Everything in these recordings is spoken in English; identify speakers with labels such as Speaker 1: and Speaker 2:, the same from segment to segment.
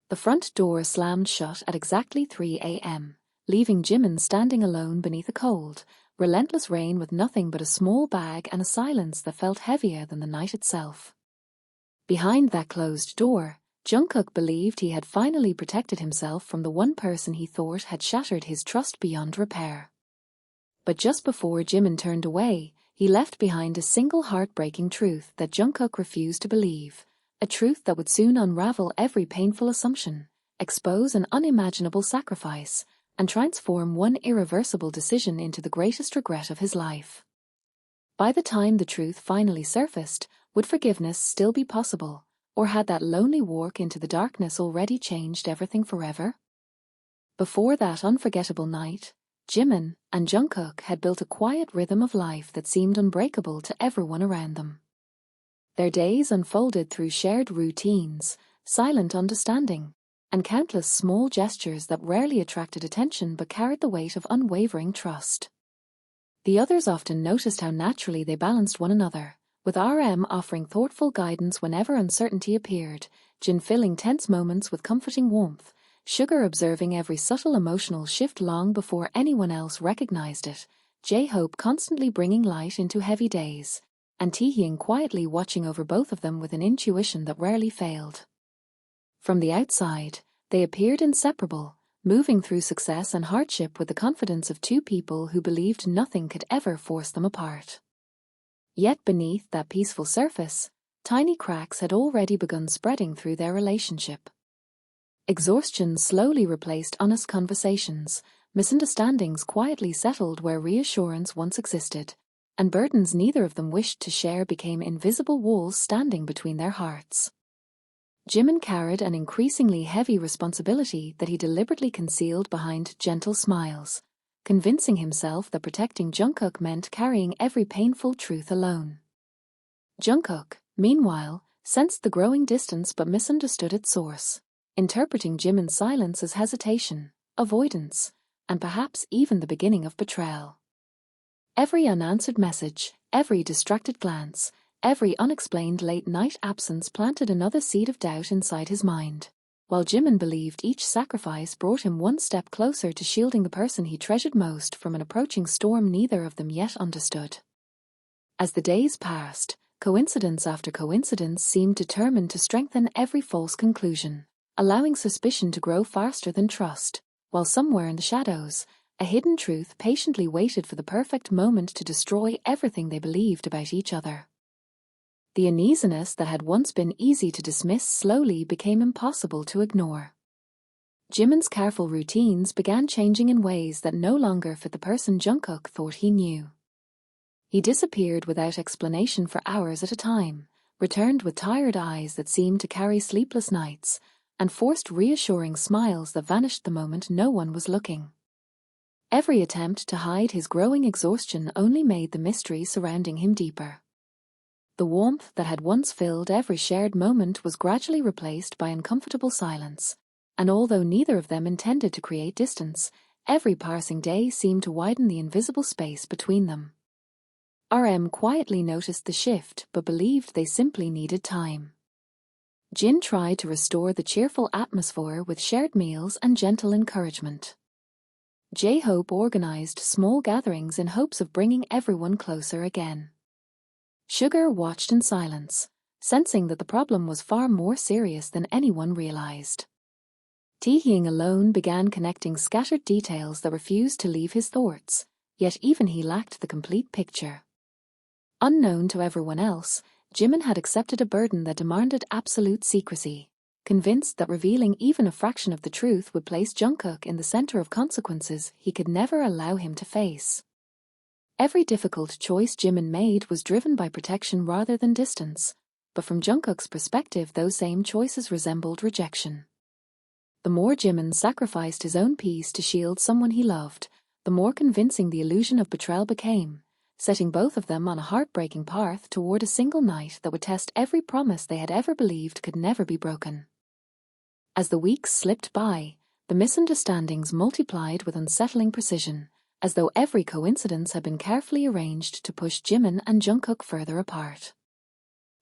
Speaker 1: The front door slammed shut at exactly 3 a.m., leaving Jimin standing alone beneath a cold, relentless rain with nothing but a small bag and a silence that felt heavier than the night itself. Behind that closed door, Jungkook believed he had finally protected himself from the one person he thought had shattered his trust beyond repair. But just before Jimin turned away, he left behind a single heartbreaking truth that Jungkook refused to believe, a truth that would soon unravel every painful assumption, expose an unimaginable sacrifice, and transform one irreversible decision into the greatest regret of his life. By the time the truth finally surfaced, would forgiveness still be possible, or had that lonely walk into the darkness already changed everything forever? Before that unforgettable night, Jimin and Jungkook had built a quiet rhythm of life that seemed unbreakable to everyone around them. Their days unfolded through shared routines, silent understanding, and countless small gestures that rarely attracted attention but carried the weight of unwavering trust. The others often noticed how naturally they balanced one another, with RM offering thoughtful guidance whenever uncertainty appeared, Jin filling tense moments with comforting warmth, Sugar observing every subtle emotional shift long before anyone else recognized it, J-Hope constantly bringing light into heavy days, and Taehyung quietly watching over both of them with an intuition that rarely failed. From the outside, they appeared inseparable, moving through success and hardship with the confidence of two people who believed nothing could ever force them apart. Yet beneath that peaceful surface, tiny cracks had already begun spreading through their relationship. Exhaustion slowly replaced honest conversations, misunderstandings quietly settled where reassurance once existed, and burdens neither of them wished to share became invisible walls standing between their hearts. Jimin carried an increasingly heavy responsibility that he deliberately concealed behind gentle smiles, convincing himself that protecting Jungkook meant carrying every painful truth alone. Jungkook, meanwhile, sensed the growing distance but misunderstood its source, interpreting Jimin's silence as hesitation, avoidance, and perhaps even the beginning of betrayal. Every unanswered message, every distracted glance, every unexplained late-night absence planted another seed of doubt inside his mind, while Jimin believed each sacrifice brought him one step closer to shielding the person he treasured most from an approaching storm neither of them yet understood. As the days passed, coincidence after coincidence seemed determined to strengthen every false conclusion, allowing suspicion to grow faster than trust, while somewhere in the shadows, a hidden truth patiently waited for the perfect moment to destroy everything they believed about each other. The uneasiness that had once been easy to dismiss slowly became impossible to ignore. Jimin's careful routines began changing in ways that no longer fit the person Jungkook thought he knew. He disappeared without explanation for hours at a time, returned with tired eyes that seemed to carry sleepless nights, and forced reassuring smiles that vanished the moment no one was looking. Every attempt to hide his growing exhaustion only made the mystery surrounding him deeper. The warmth that had once filled every shared moment was gradually replaced by uncomfortable silence, and although neither of them intended to create distance, every passing day seemed to widen the invisible space between them. RM quietly noticed the shift but believed they simply needed time. Jin tried to restore the cheerful atmosphere with shared meals and gentle encouragement. J-Hope organized small gatherings in hopes of bringing everyone closer again. Sugar watched in silence, sensing that the problem was far more serious than anyone realized. Taehyung alone began connecting scattered details that refused to leave his thoughts, yet even he lacked the complete picture. Unknown to everyone else, Jimin had accepted a burden that demanded absolute secrecy, convinced that revealing even a fraction of the truth would place Jungkook in the center of consequences he could never allow him to face. Every difficult choice Jimin made was driven by protection rather than distance, but from Jungkook's perspective those same choices resembled rejection. The more Jimin sacrificed his own peace to shield someone he loved, the more convincing the illusion of betrayal became, setting both of them on a heartbreaking path toward a single night that would test every promise they had ever believed could never be broken. As the weeks slipped by, the misunderstandings multiplied with unsettling precision, as though every coincidence had been carefully arranged to push Jimin and Jungkook further apart.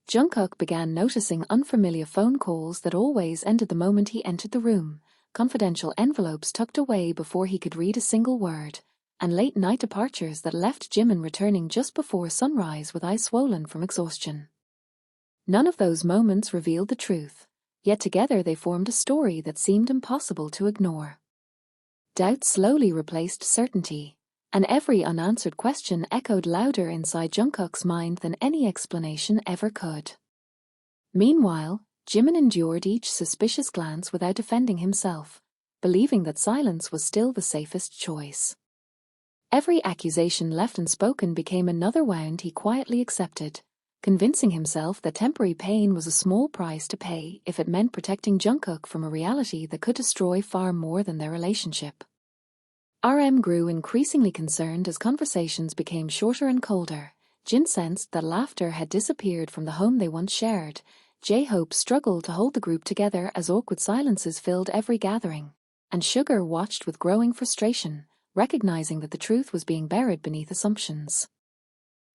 Speaker 1: Jungkook began noticing unfamiliar phone calls that always ended the moment he entered the room, confidential envelopes tucked away before he could read a single word, and late-night departures that left Jimin returning just before sunrise with eyes swollen from exhaustion. None of those moments revealed the truth, yet together they formed a story that seemed impossible to ignore. Doubt slowly replaced certainty, and every unanswered question echoed louder inside Jungkook's mind than any explanation ever could. Meanwhile, Jimin endured each suspicious glance without defending himself, believing that silence was still the safest choice. Every accusation left unspoken became another wound he quietly accepted, convincing himself that temporary pain was a small price to pay if it meant protecting Jungkook from a reality that could destroy far more than their relationship. RM grew increasingly concerned as conversations became shorter and colder. Jin sensed that laughter had disappeared from the home they once shared. J-Hope struggled to hold the group together as awkward silences filled every gathering, and Sugar watched with growing frustration, recognizing that the truth was being buried beneath assumptions.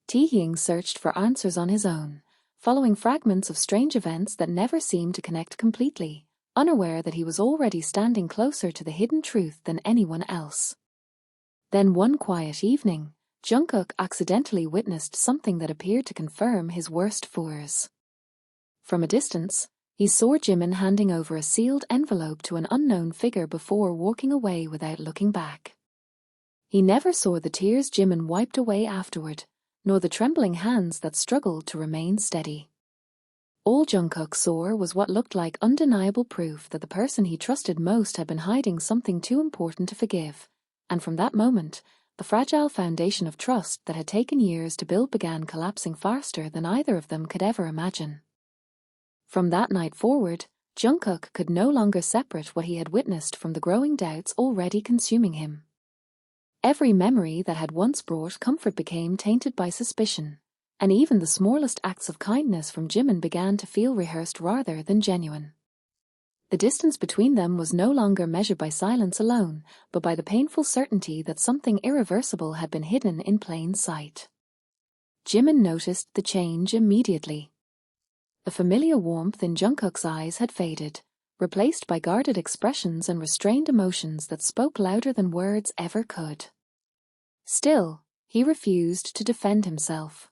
Speaker 1: Taehyung searched for answers on his own, following fragments of strange events that never seemed to connect completely, unaware that he was already standing closer to the hidden truth than anyone else. Then one quiet evening, Jungkook accidentally witnessed something that appeared to confirm his worst fears. From a distance, he saw Jimin handing over a sealed envelope to an unknown figure before walking away without looking back. He never saw the tears Jimin wiped away afterward, nor the trembling hands that struggled to remain steady. All Jungkook saw was what looked like undeniable proof that the person he trusted most had been hiding something too important to forgive, and from that moment, the fragile foundation of trust that had taken years to build began collapsing faster than either of them could ever imagine. From that night forward, Jungkook could no longer separate what he had witnessed from the growing doubts already consuming him. Every memory that had once brought comfort became tainted by suspicion, and even the smallest acts of kindness from Jimin began to feel rehearsed rather than genuine. The distance between them was no longer measured by silence alone, but by the painful certainty that something irreversible had been hidden in plain sight. Jimin noticed the change immediately. The familiar warmth in Jungkook's eyes had faded, replaced by guarded expressions and restrained emotions that spoke louder than words ever could. Still, he refused to defend himself.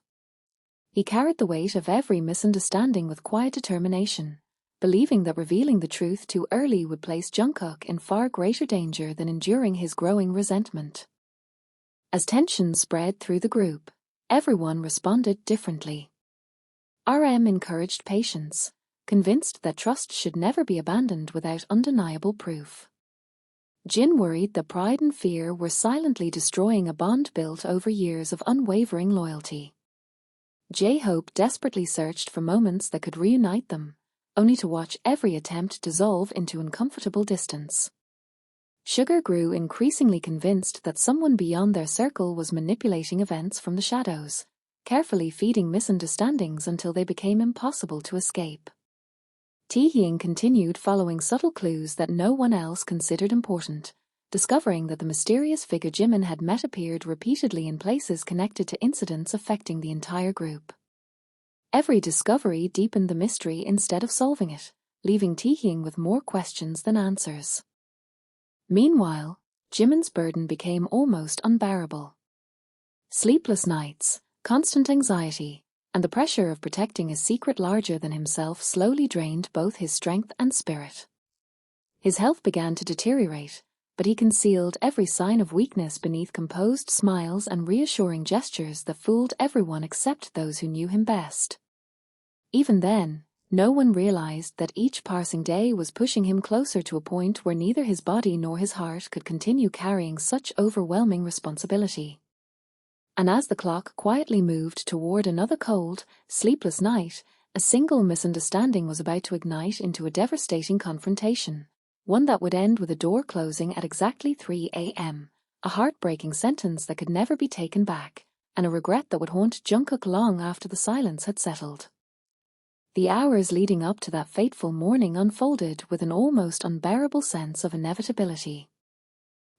Speaker 1: He carried the weight of every misunderstanding with quiet determination, believing that revealing the truth too early would place Jungkook in far greater danger than enduring his growing resentment. As tension spread through the group, everyone responded differently. RM encouraged patience, convinced that trust should never be abandoned without undeniable proof. Jin worried that pride and fear were silently destroying a bond built over years of unwavering loyalty. J-Hope desperately searched for moments that could reunite them, only to watch every attempt dissolve into uncomfortable distance. Sugar grew increasingly convinced that someone beyond their circle was manipulating events from the shadows, carefully feeding misunderstandings until they became impossible to escape. Taehyung continued following subtle clues that no one else considered important, discovering that the mysterious figure Jimin had met appeared repeatedly in places connected to incidents affecting the entire group. Every discovery deepened the mystery instead of solving it, leaving Taehyung with more questions than answers. Meanwhile, Jimin's burden became almost unbearable. Sleepless nights, constant anxiety, and the pressure of protecting a secret larger than himself slowly drained both his strength and spirit. His health began to deteriorate, but he concealed every sign of weakness beneath composed smiles and reassuring gestures that fooled everyone except those who knew him best. Even then, no one realized that each passing day was pushing him closer to a point where neither his body nor his heart could continue carrying such overwhelming responsibility. And as the clock quietly moved toward another cold, sleepless night, a single misunderstanding was about to ignite into a devastating confrontation, one that would end with a door closing at exactly 3 a.m., a heartbreaking sentence that could never be taken back, and a regret that would haunt Jungkook long after the silence had settled. The hours leading up to that fateful morning unfolded with an almost unbearable sense of inevitability.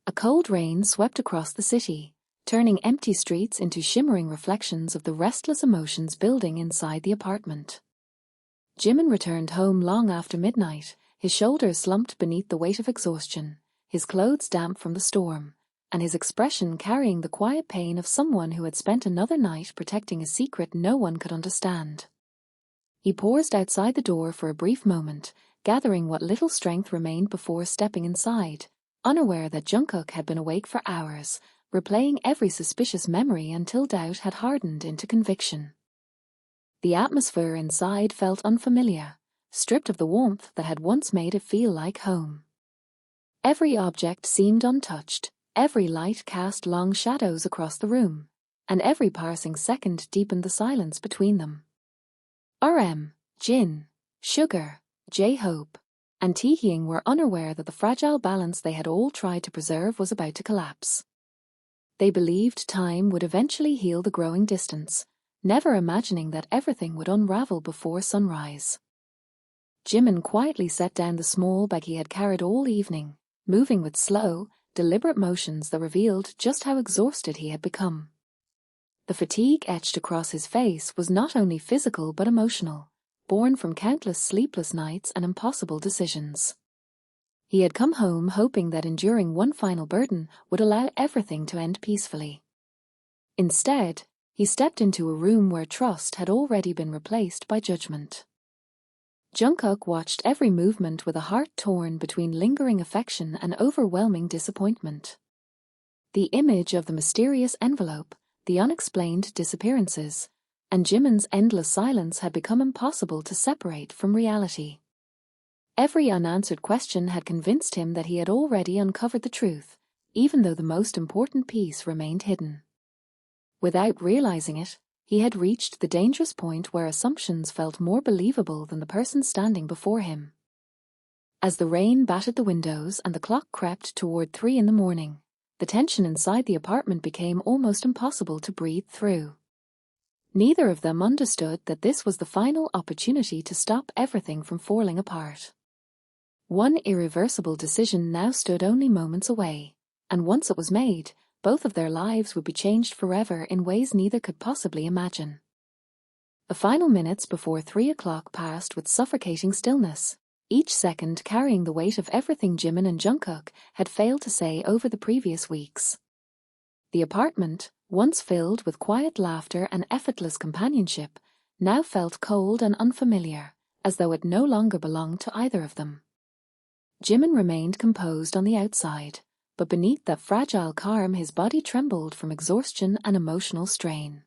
Speaker 1: A cold rain swept across the city, turning empty streets into shimmering reflections of the restless emotions building inside the apartment. Jimin returned home long after midnight, his shoulders slumped beneath the weight of exhaustion, his clothes damp from the storm, and his expression carrying the quiet pain of someone who had spent another night protecting a secret no one could understand. He paused outside the door for a brief moment, gathering what little strength remained before stepping inside, unaware that Jungkook had been awake for hours, replaying every suspicious memory until doubt had hardened into conviction. The atmosphere inside felt unfamiliar, stripped of the warmth that had once made it feel like home. Every object seemed untouched, every light cast long shadows across the room, and every passing second deepened the silence between them. Jin, Sugar, J-Hope, and Taehyung were unaware that the fragile balance they had all tried to preserve was about to collapse. They believed time would eventually heal the growing distance, never imagining that everything would unravel before sunrise. Jimin quietly set down the small bag he had carried all evening, moving with slow, deliberate motions that revealed just how exhausted he had become. The fatigue etched across his face was not only physical but emotional, born from countless sleepless nights and impossible decisions. He had come home hoping that enduring one final burden would allow everything to end peacefully. Instead, he stepped into a room where trust had already been replaced by judgment. Jungkook watched every movement with a heart torn between lingering affection and overwhelming disappointment. The image of the mysterious envelope, the unexplained disappearances, and Jimin's endless silence had become impossible to separate from reality. Every unanswered question had convinced him that he had already uncovered the truth, even though the most important piece remained hidden. Without realizing it, he had reached the dangerous point where assumptions felt more believable than the person standing before him. As the rain battered the windows and the clock crept toward 3 a.m, the tension inside the apartment became almost impossible to breathe through. Neither of them understood that this was the final opportunity to stop everything from falling apart. One irreversible decision now stood only moments away, and once it was made, both of their lives would be changed forever in ways neither could possibly imagine. The final minutes before 3 o'clock passed with suffocating stillness, each second carrying the weight of everything Jimin and Jungkook had failed to say over the previous weeks. The apartment, once filled with quiet laughter and effortless companionship, now felt cold and unfamiliar, as though it no longer belonged to either of them. Jimin remained composed on the outside, but beneath that fragile calm his body trembled from exhaustion and emotional strain.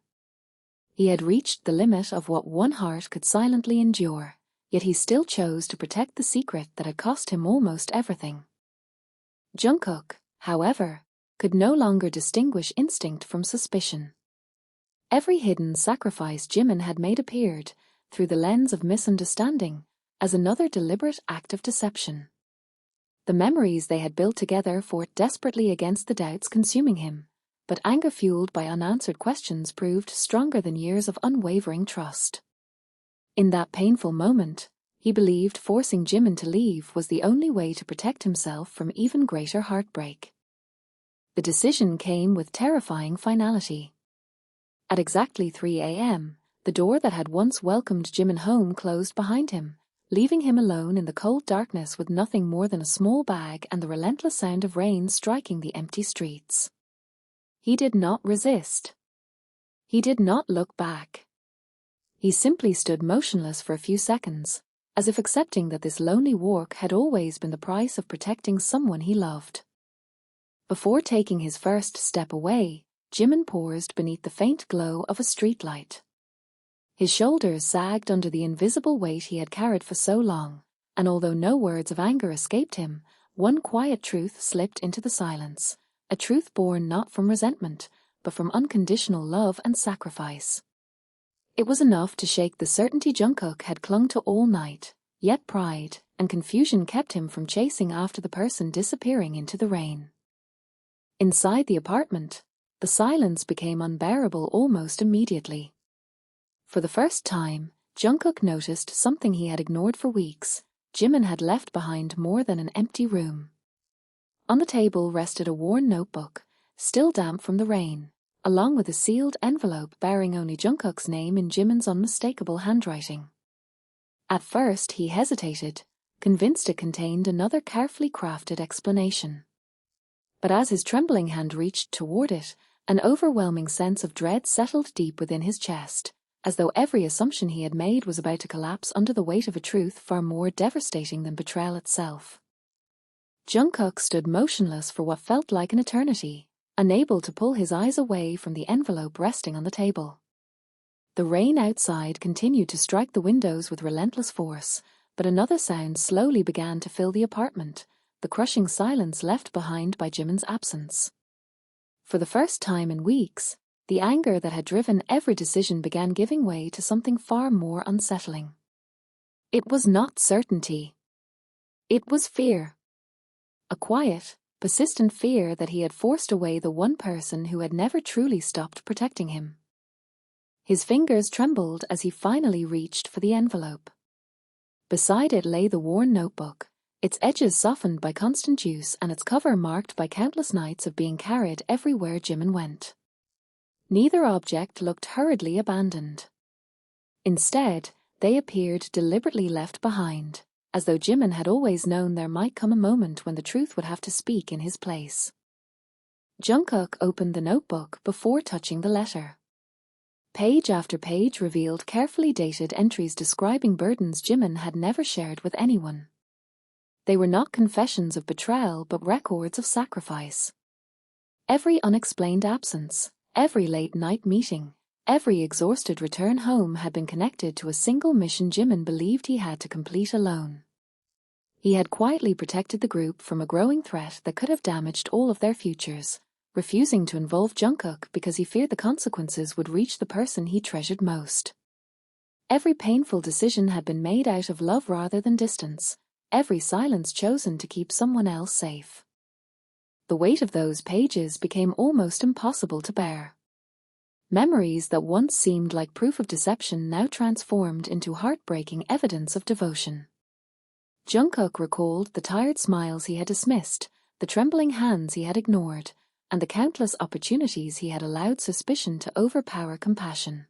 Speaker 1: He had reached the limit of what one heart could silently endure, yet he still chose to protect the secret that had cost him almost everything. Jungkook, however, could no longer distinguish instinct from suspicion. Every hidden sacrifice Jimin had made appeared, through the lens of misunderstanding, as another deliberate act of deception. The memories they had built together fought desperately against the doubts consuming him, but anger fueled by unanswered questions proved stronger than years of unwavering trust. In that painful moment, he believed forcing Jimin to leave was the only way to protect himself from even greater heartbreak. The decision came with terrifying finality. At exactly 3 a.m., the door that had once welcomed Jimin home closed behind him, leaving him alone in the cold darkness with nothing more than a small bag and the relentless sound of rain striking the empty streets. He did not resist. He did not look back. He simply stood motionless for a few seconds, as if accepting that this lonely walk had always been the price of protecting someone he loved. Before taking his first step away, Jimin paused beneath the faint glow of a streetlight. His shoulders sagged under the invisible weight he had carried for so long, and although no words of anger escaped him, one quiet truth slipped into the silence, a truth born not from resentment, but from unconditional love and sacrifice. It was enough to shake the certainty Jungkook had clung to all night, yet pride and confusion kept him from chasing after the person disappearing into the rain. Inside the apartment, the silence became unbearable almost immediately. For the first time, Jungkook noticed something he had ignored for weeks. Jimin had left behind more than an empty room. On the table rested a worn notebook, still damp from the rain, along with a sealed envelope bearing only Jungkook's name in Jimin's unmistakable handwriting. At first he hesitated, convinced it contained another carefully crafted explanation. But as his trembling hand reached toward it, an overwhelming sense of dread settled deep within his chest, as though every assumption he had made was about to collapse under the weight of a truth far more devastating than betrayal itself. Jungkook stood motionless for what felt like an eternity, unable to pull his eyes away from the envelope resting on the table. The rain outside continued to strike the windows with relentless force, but another sound slowly began to fill the apartment, the crushing silence left behind by Jimin's absence. For the first time in weeks, the anger that had driven every decision began giving way to something far more unsettling. It was not certainty. It was fear. A quiet, persistent fear that he had forced away the one person who had never truly stopped protecting him. His fingers trembled as he finally reached for the envelope. Beside it lay the worn notebook, its edges softened by constant use and its cover marked by countless nights of being carried everywhere Jimin went. Neither object looked hurriedly abandoned. Instead, they appeared deliberately left behind, as though Jimin had always known there might come a moment when the truth would have to speak in his place. Jungkook opened the notebook before touching the letter. Page after page revealed carefully dated entries describing burdens Jimin had never shared with anyone. They were not confessions of betrayal but records of sacrifice. Every unexplained absence, every late-night meeting, every exhausted return home had been connected to a single mission Jimin believed he had to complete alone. He had quietly protected the group from a growing threat that could have damaged all of their futures, refusing to involve Jungkook because he feared the consequences would reach the person he treasured most. Every painful decision had been made out of love rather than distance, every silence chosen to keep someone else safe. The weight of those pages became almost impossible to bear. Memories that once seemed like proof of deception now transformed into heartbreaking evidence of devotion. Jungkook recalled the tired smiles he had dismissed, the trembling hands he had ignored, and the countless opportunities he had allowed suspicion to overpower compassion.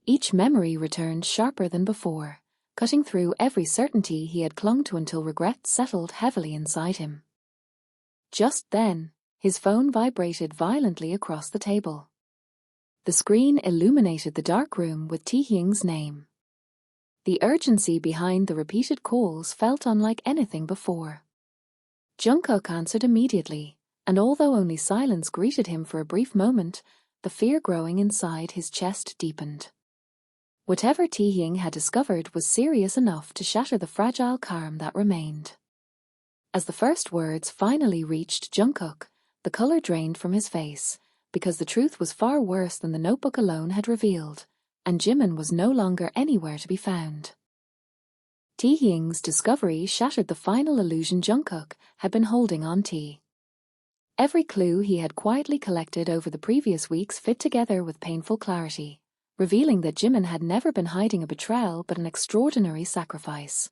Speaker 1: Each memory returned sharper than before, cutting through every certainty he had clung to until regret settled heavily inside him. Just then, his phone vibrated violently across the table. The screen illuminated the dark room with Taehyung's name. The urgency behind the repeated calls felt unlike anything before. Jungkook answered immediately, and although only silence greeted him for a brief moment, the fear growing inside his chest deepened. Whatever Taehyung had discovered was serious enough to shatter the fragile calm that remained. As the first words finally reached Jungkook, the color drained from his face, because the truth was far worse than the notebook alone had revealed, and Jimin was no longer anywhere to be found. Taehyung's discovery shattered the final illusion Jungkook had been holding on to. Every clue he had quietly collected over the previous weeks fit together with painful clarity, revealing that Jimin had never been hiding a betrayal but an extraordinary sacrifice.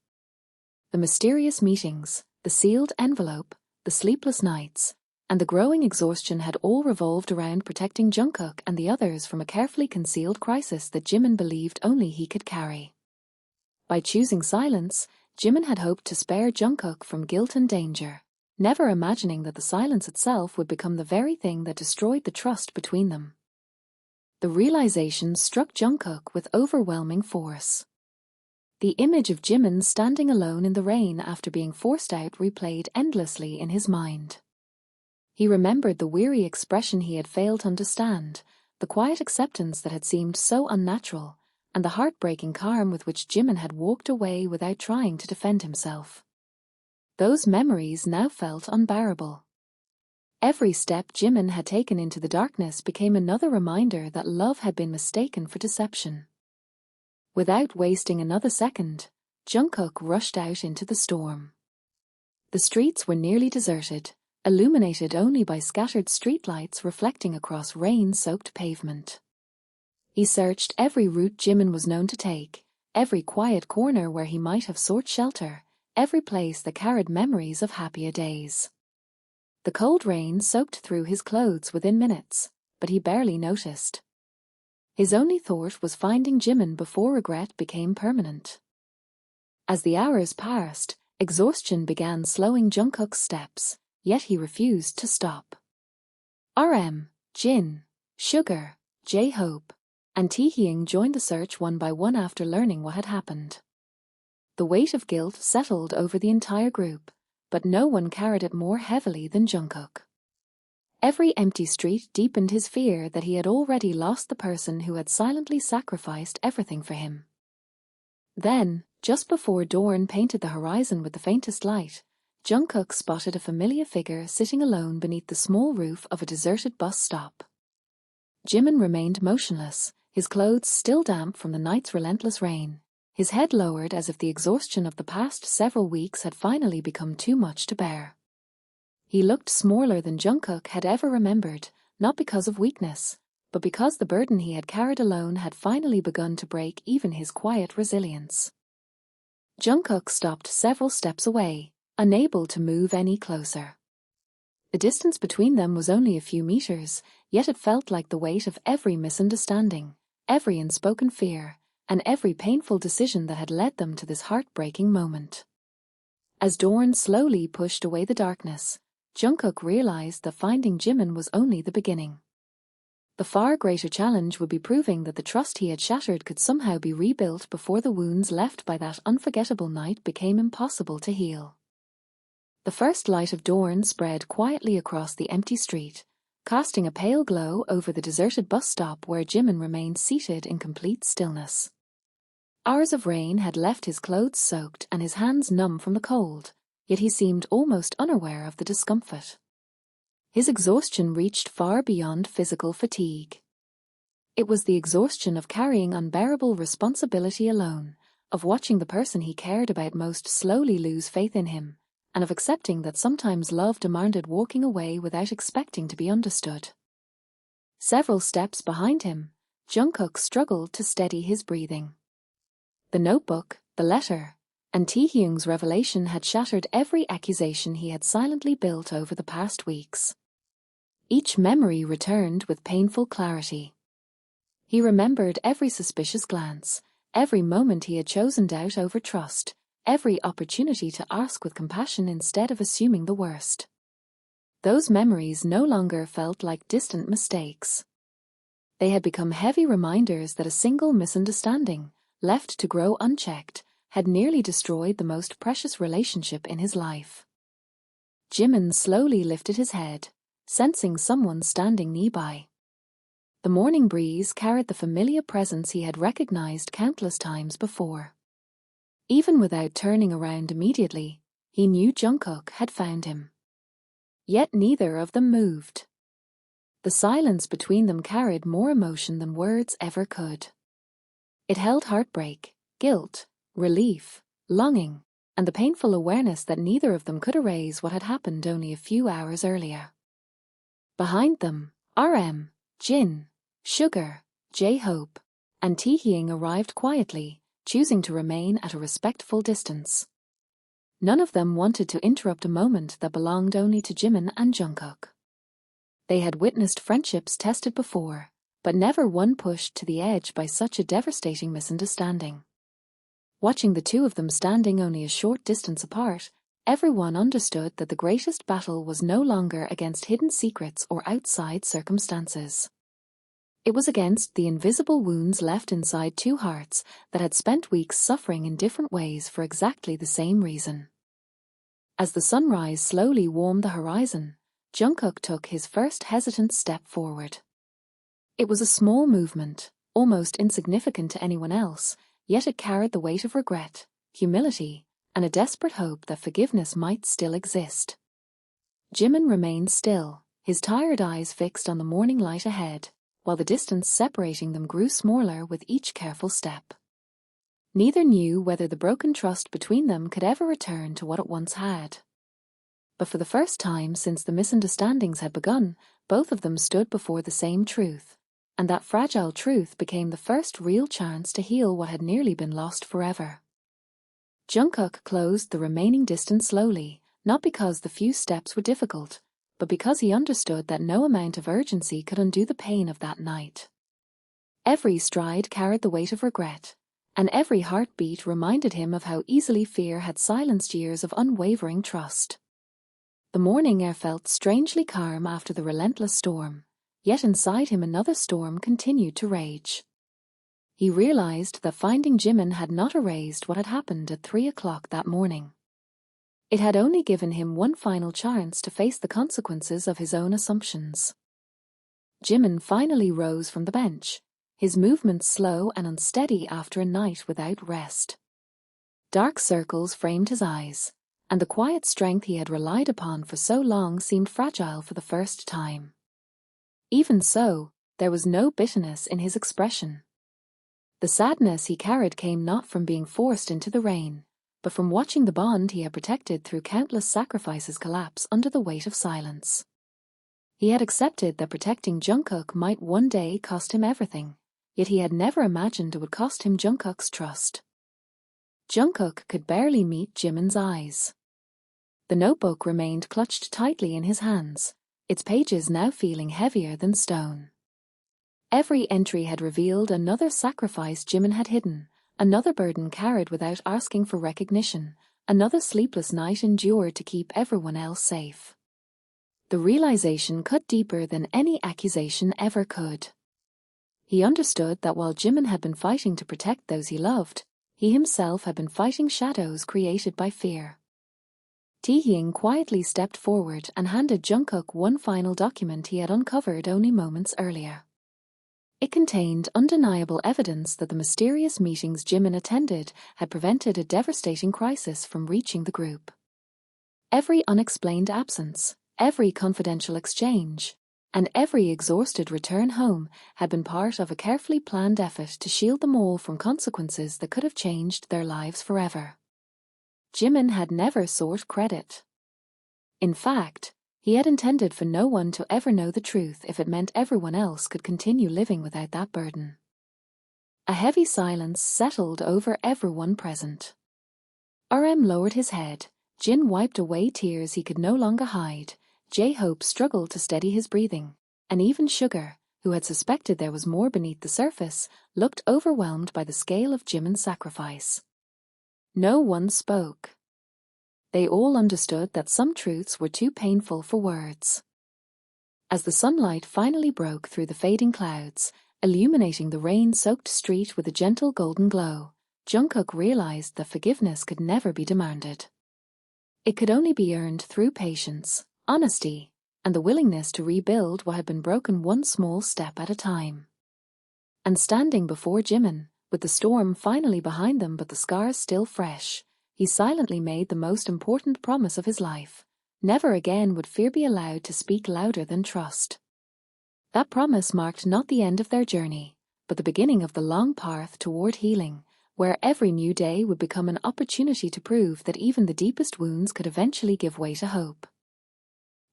Speaker 1: The mysterious meetings, the sealed envelope, the sleepless nights, and the growing exhaustion had all revolved around protecting Jungkook and the others from a carefully concealed crisis that Jimin believed only he could carry. By choosing silence, Jimin had hoped to spare Jungkook from guilt and danger, never imagining that the silence itself would become the very thing that destroyed the trust between them. The realization struck Jungkook with overwhelming force. The image of Jimin standing alone in the rain after being forced out replayed endlessly in his mind. He remembered the weary expression he had failed to understand, the quiet acceptance that had seemed so unnatural, and the heartbreaking calm with which Jimin had walked away without trying to defend himself. Those memories now felt unbearable. Every step Jimin had taken into the darkness became another reminder that love had been mistaken for deception. Without wasting another second, Jungkook rushed out into the storm. The streets were nearly deserted, illuminated only by scattered streetlights reflecting across rain-soaked pavement. He searched every route Jimin was known to take, every quiet corner where he might have sought shelter, every place that carried memories of happier days. The cold rain soaked through his clothes within minutes, but he barely noticed. His only thought was finding Jimin before regret became permanent. As the hours passed, exhaustion began slowing Jungkook's steps, yet he refused to stop. Jin, Sugar, J-Hope, and Taehyung joined the search one by one after learning what had happened. The weight of guilt settled over the entire group, but no one carried it more heavily than Jungkook. Every empty street deepened his fear that he had already lost the person who had silently sacrificed everything for him. Then, just before dawn painted the horizon with the faintest light, Jungkook spotted a familiar figure sitting alone beneath the small roof of a deserted bus stop. Jimin remained motionless, his clothes still damp from the night's relentless rain, his head lowered as if the exhaustion of the past several weeks had finally become too much to bear. He looked smaller than Jungkook had ever remembered, not because of weakness, but because the burden he had carried alone had finally begun to break even his quiet resilience. Jungkook stopped several steps away, unable to move any closer. The distance between them was only a few meters, yet it felt like the weight of every misunderstanding, every unspoken fear, and every painful decision that had led them to this heartbreaking moment. As dawn slowly pushed away the darkness, Jungkook realized that finding Jimin was only the beginning. The far greater challenge would be proving that the trust he had shattered could somehow be rebuilt before the wounds left by that unforgettable night became impossible to heal. The first light of dawn spread quietly across the empty street, casting a pale glow over the deserted bus stop where Jimin remained seated in complete stillness. Hours of rain had left his clothes soaked and his hands numb from the cold, yet he seemed almost unaware of the discomfort. His exhaustion reached far beyond physical fatigue. It was the exhaustion of carrying unbearable responsibility alone, of watching the person he cared about most slowly lose faith in him, and of accepting that sometimes love demanded walking away without expecting to be understood. Several steps behind him, Jungkook struggled to steady his breathing. The notebook, the letter, and Taehyung's revelation had shattered every accusation he had silently built over the past weeks. Each memory returned with painful clarity. He remembered every suspicious glance, every moment he had chosen doubt over trust, every opportunity to ask with compassion instead of assuming the worst. Those memories no longer felt like distant mistakes. They had become heavy reminders that a single misunderstanding, left to grow unchecked, had nearly destroyed the most precious relationship in his life. Jimin slowly lifted his head, sensing someone standing nearby. The morning breeze carried the familiar presence he had recognized countless times before. Even without turning around immediately, he knew Jungkook had found him. Yet neither of them moved. The silence between them carried more emotion than words ever could. It held heartbreak, guilt, relief, longing, and the painful awareness that neither of them could erase what had happened only a few hours earlier. Behind them, Jin, Sugar, J-Hope, and Taehyung arrived quietly, choosing to remain at a respectful distance. None of them wanted to interrupt a moment that belonged only to Jimin and Jungkook. They had witnessed friendships tested before, but never one pushed to the edge by such a devastating misunderstanding. Watching the two of them standing only a short distance apart, everyone understood that the greatest battle was no longer against hidden secrets or outside circumstances. It was against the invisible wounds left inside two hearts that had spent weeks suffering in different ways for exactly the same reason. As the sunrise slowly warmed the horizon, Jungkook took his first hesitant step forward. It was a small movement, almost insignificant to anyone else, yet it carried the weight of regret, humility, and a desperate hope that forgiveness might still exist. Jimin remained still, his tired eyes fixed on the morning light ahead, while the distance separating them grew smaller with each careful step. Neither knew whether the broken trust between them could ever return to what it once had. But for the first time since the misunderstandings had begun, both of them stood before the same truth, and that fragile truth became the first real chance to heal what had nearly been lost forever. Jungkook closed the remaining distance slowly, not because the few steps were difficult, but because he understood that no amount of urgency could undo the pain of that night. Every stride carried the weight of regret, and every heartbeat reminded him of how easily fear had silenced years of unwavering trust. The morning air felt strangely calm after the relentless storm, yet inside him another storm continued to rage. He realized that finding Jimin had not erased what had happened at 3 o'clock that morning. It had only given him one final chance to face the consequences of his own assumptions. Jimin finally rose from the bench, his movements slow and unsteady after a night without rest. Dark circles framed his eyes, and the quiet strength he had relied upon for so long seemed fragile for the first time. Even so, there was no bitterness in his expression. The sadness he carried came not from being forced into the rain, but from watching the bond he had protected through countless sacrifices collapse under the weight of silence. He had accepted that protecting Jungkook might one day cost him everything, yet he had never imagined it would cost him Jungkook's trust. Jungkook could barely meet Jimin's eyes. The notebook remained clutched tightly in his hands, its pages now feeling heavier than stone. Every entry had revealed another sacrifice Jimin had hidden, another burden carried without asking for recognition, another sleepless night endured to keep everyone else safe. The realization cut deeper than any accusation ever could. He understood that while Jimin had been fighting to protect those he loved, he himself had been fighting shadows created by fear. Taehyung quietly stepped forward and handed Jungkook one final document he had uncovered only moments earlier. It contained undeniable evidence that the mysterious meetings Jimin attended had prevented a devastating crisis from reaching the group. Every unexplained absence, every confidential exchange, and every exhausted return home had been part of a carefully planned effort to shield them all from consequences that could have changed their lives forever. Jimin had never sought credit. In fact, he had intended for no one to ever know the truth if it meant everyone else could continue living without that burden. A heavy silence settled over everyone present. RM lowered his head, Jin wiped away tears he could no longer hide, J-Hope struggled to steady his breathing, and even Sugar, who had suspected there was more beneath the surface, looked overwhelmed by the scale of Jimin's sacrifice. No one spoke. They all understood that some truths were too painful for words. As the sunlight finally broke through the fading clouds, illuminating the rain-soaked street with a gentle golden glow, Jungkook realized that forgiveness could never be demanded. It could only be earned through patience, honesty, and the willingness to rebuild what had been broken one small step at a time. And standing before Jimin, with the storm finally behind them but the scars still fresh, he silently made the most important promise of his life. Never again would fear be allowed to speak louder than trust. That promise marked not the end of their journey, but the beginning of the long path toward healing, where every new day would become an opportunity to prove that even the deepest wounds could eventually give way to hope.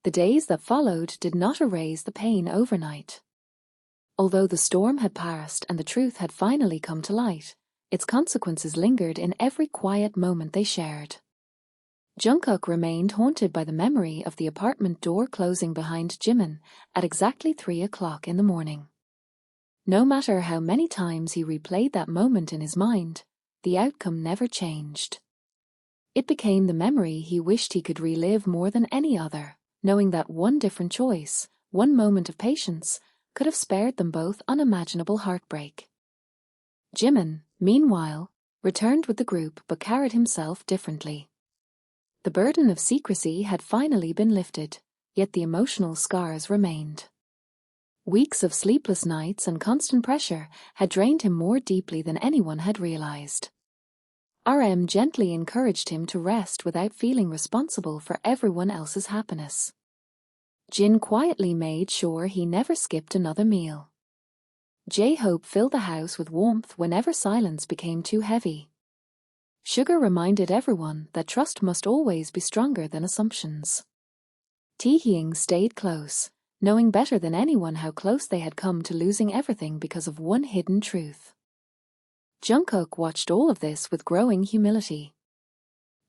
Speaker 1: The days that followed did not erase the pain overnight. Although the storm had passed and the truth had finally come to light, its consequences lingered in every quiet moment they shared. Jungkook remained haunted by the memory of the apartment door closing behind Jimin at exactly 3 o'clock in the morning. No matter how many times he replayed that moment in his mind, the outcome never changed. It became the memory he wished he could relive more than any other, knowing that one different choice, one moment of patience, could have spared them both unimaginable heartbreak. Jimin, meanwhile, returned with the group but carried himself differently. The burden of secrecy had finally been lifted, yet the emotional scars remained. Weeks of sleepless nights and constant pressure had drained him more deeply than anyone had realized. RM gently encouraged him to rest without feeling responsible for everyone else's happiness. Jin quietly made sure he never skipped another meal. J-Hope filled the house with warmth whenever silence became too heavy. Sugar reminded everyone that trust must always be stronger than assumptions. Taehyung stayed close, knowing better than anyone how close they had come to losing everything because of one hidden truth. Jungkook watched all of this with growing humility.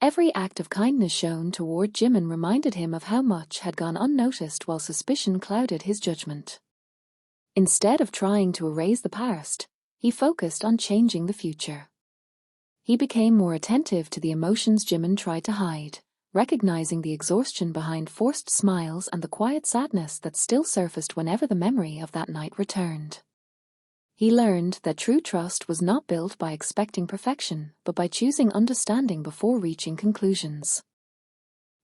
Speaker 1: Every act of kindness shown toward Jimin reminded him of how much had gone unnoticed while suspicion clouded his judgment. Instead of trying to erase the past, he focused on changing the future. He became more attentive to the emotions Jimin tried to hide, recognizing the exhaustion behind forced smiles and the quiet sadness that still surfaced whenever the memory of that night returned. He learned that true trust was not built by expecting perfection, but by choosing understanding before reaching conclusions.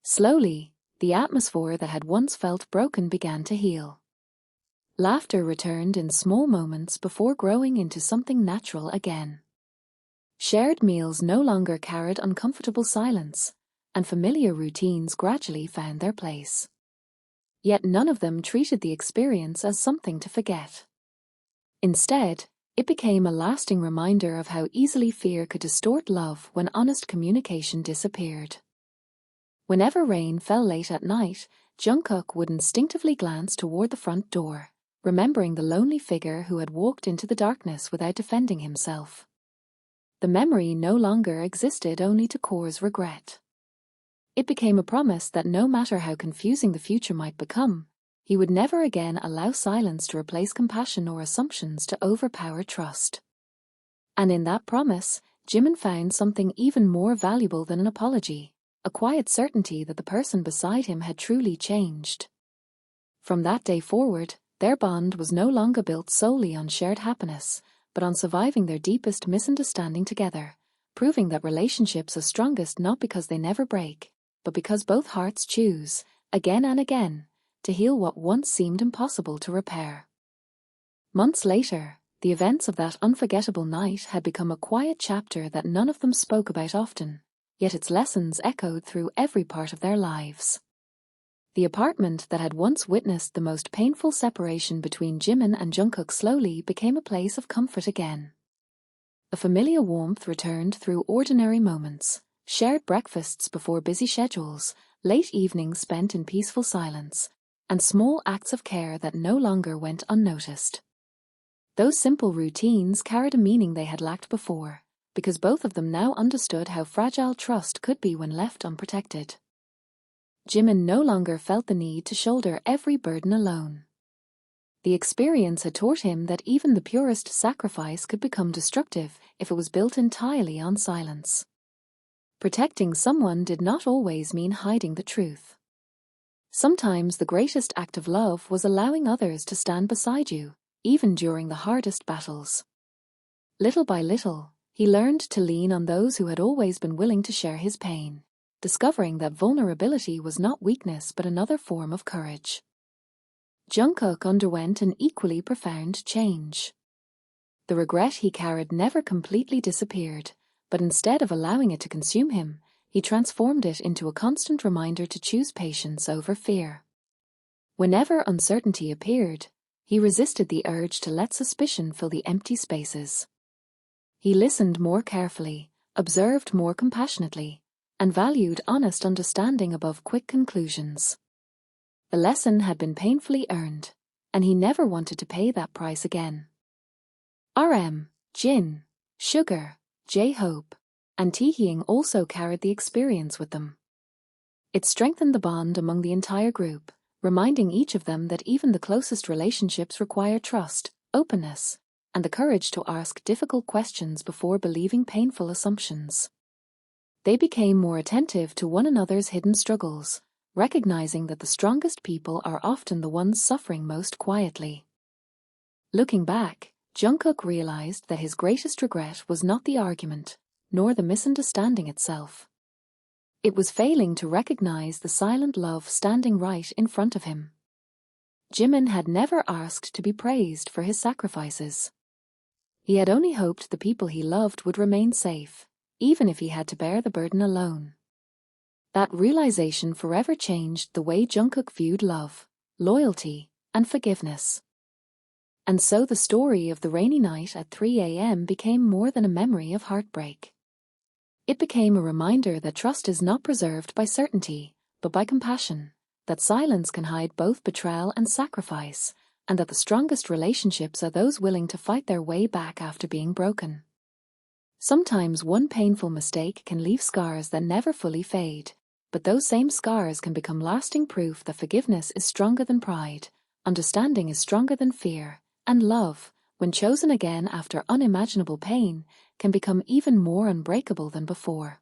Speaker 1: Slowly, the atmosphere that had once felt broken began to heal. Laughter returned in small moments before growing into something natural again. Shared meals no longer carried uncomfortable silence, and familiar routines gradually found their place. Yet none of them treated the experience as something to forget. Instead, it became a lasting reminder of how easily fear could distort love when honest communication disappeared. Whenever rain fell late at night, Jungkook would instinctively glance toward the front door, remembering the lonely figure who had walked into the darkness without defending himself. The memory no longer existed only to cause regret. It became a promise that no matter how confusing the future might become, he would never again allow silence to replace compassion or assumptions to overpower trust. And in that promise, Jimin found something even more valuable than an apology, a quiet certainty that the person beside him had truly changed. From that day forward, their bond was no longer built solely on shared happiness, but on surviving their deepest misunderstanding together, proving that relationships are strongest not because they never break, but because both hearts choose, again and again, to heal what once seemed impossible to repair. Months later, the events of that unforgettable night had become a quiet chapter that none of them spoke about often, yet its lessons echoed through every part of their lives. The apartment that had once witnessed the most painful separation between Jimin and Jungkook slowly became a place of comfort again. A familiar warmth returned through ordinary moments, shared breakfasts before busy schedules, late evenings spent in peaceful silence, and small acts of care that no longer went unnoticed. Those simple routines carried a meaning they had lacked before, because both of them now understood how fragile trust could be when left unprotected. Jimin no longer felt the need to shoulder every burden alone. The experience had taught him that even the purest sacrifice could become destructive if it was built entirely on silence. Protecting someone did not always mean hiding the truth. Sometimes the greatest act of love was allowing others to stand beside you, even during the hardest battles. Little by little, he learned to lean on those who had always been willing to share his pain, discovering that vulnerability was not weakness but another form of courage. Jungkook underwent an equally profound change. The regret he carried never completely disappeared, but instead of allowing it to consume him, he transformed it into a constant reminder to choose patience over fear. Whenever uncertainty appeared, he resisted the urge to let suspicion fill the empty spaces. He listened more carefully, observed more compassionately, and valued honest understanding above quick conclusions. The lesson had been painfully earned, and he never wanted to pay that price again. Jin, Sugar, J-Hope, and Taehyung also carried the experience with them. It strengthened the bond among the entire group, reminding each of them that even the closest relationships require trust, openness, and the courage to ask difficult questions before believing painful assumptions. They became more attentive to one another's hidden struggles, recognizing that the strongest people are often the ones suffering most quietly. Looking back, Jungkook realized that his greatest regret was not the argument, nor the misunderstanding itself. It was failing to recognize the silent love standing right in front of him. Jimin had never asked to be praised for his sacrifices. He had only hoped the people he loved would remain safe, even if he had to bear the burden alone. That realization forever changed the way Jungkook viewed love, loyalty, and forgiveness. And so the story of the rainy night at 3 a.m. became more than a memory of heartbreak. It became a reminder that trust is not preserved by certainty, but by compassion, that silence can hide both betrayal and sacrifice, and that the strongest relationships are those willing to fight their way back after being broken. Sometimes one painful mistake can leave scars that never fully fade, but those same scars can become lasting proof that forgiveness is stronger than pride, understanding is stronger than fear, and love, when chosen again after unimaginable pain, can become even more unbreakable than before.